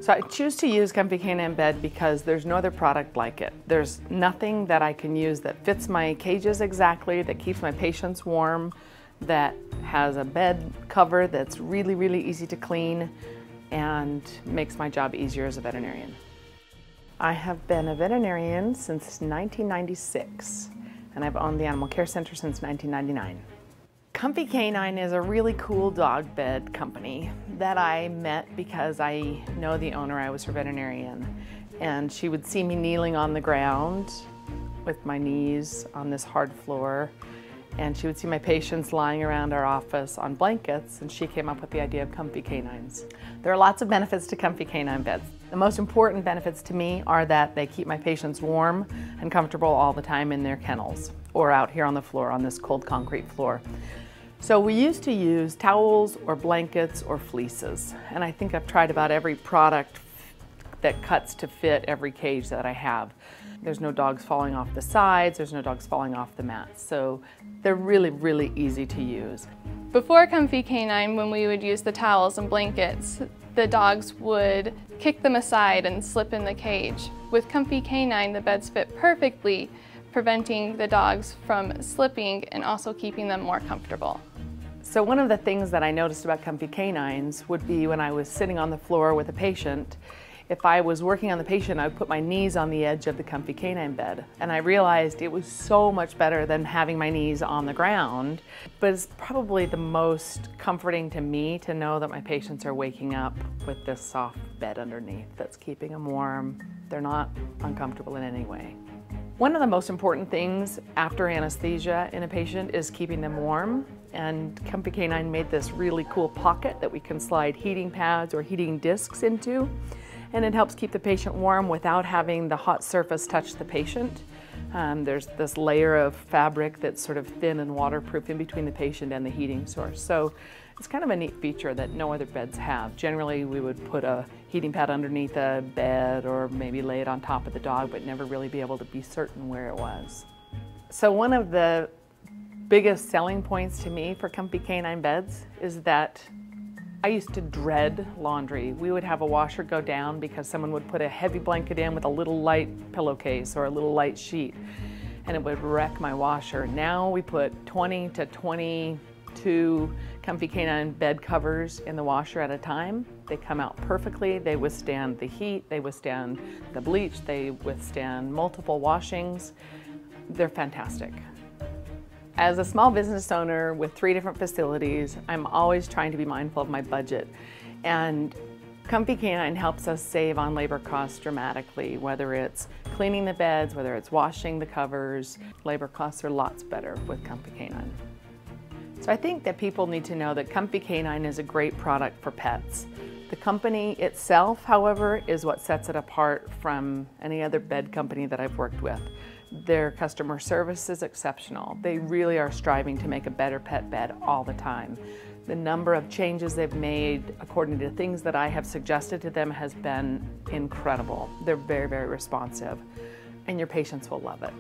So I choose to use Komfy K9 bed because there's no other product like it. There's nothing that I can use that fits my cages exactly, that keeps my patients warm, that has a bed cover that's really, really easy to clean and makes my job easier as a veterinarian. I have been a veterinarian since 1996, and I've owned the Animal Care Center since 1999. Komfy K9 is a really cool dog bed company that I met because I know the owner. I was her veterinarian, and she would see me kneeling on the ground with my knees on this hard floor, and she would see my patients lying around our office on blankets, and she came up with the idea of Komfy K9s. There are lots of benefits to Komfy K9 beds. The most important benefits to me are that they keep my patients warm and comfortable all the time in their kennels or out here on the floor, on this cold concrete floor. So we used to use towels or blankets or fleeces, and I think I've tried about every product that cuts to fit every cage that I have. There's no dogs falling off the sides, there's no dogs falling off the mats, so they're really, really easy to use. Before Komfy K9, when we would use the towels and blankets, the dogs would kick them aside and slip in the cage. With Komfy K9, the beds fit perfectly, preventing the dogs from slipping and also keeping them more comfortable. So one of the things that I noticed about Komfy K9s would be when I was sitting on the floor with a patient, if I was working on the patient, I would put my knees on the edge of the Komfy K9 bed. And I realized it was so much better than having my knees on the ground. But it's probably the most comforting to me to know that my patients are waking up with this soft bed underneath that's keeping them warm. They're not uncomfortable in any way. One of the most important things after anesthesia in a patient is keeping them warm. And Komfy K9 made this really cool pocket that we can slide heating pads or heating discs into. And it helps keep the patient warm without having the hot surface touch the patient. There's this layer of fabric that's sort of thin and waterproof in between the patient and the heating source. So it's kind of a neat feature that no other beds have. Generally, we would put a heating pad underneath a bed or maybe lay it on top of the dog, but never really be able to be certain where it was. So one of the biggest selling points to me for Komfy K9 beds is that I used to dread laundry. We would have a washer go down because someone would put a heavy blanket in with a little light pillowcase or a little light sheet, and it would wreck my washer. Now we put 20 to 22 Komfy K9 bed covers in the washer at a time. They come out perfectly. They withstand the heat, they withstand the bleach, they withstand multiple washings. They're fantastic. As a small business owner with 3 different facilities, I'm always trying to be mindful of my budget. And Komfy K9 helps us save on labor costs dramatically, whether it's cleaning the beds, whether it's washing the covers. Labor costs are lots better with Komfy K9. So I think that people need to know that Komfy K9 is a great product for pets. The company itself, however, is what sets it apart from any other bed company that I've worked with. Their customer service is exceptional. They really are striving to make a better pet bed all the time. The number of changes they've made according to things that I have suggested to them has been incredible. They're very, very responsive, and your patients will love it.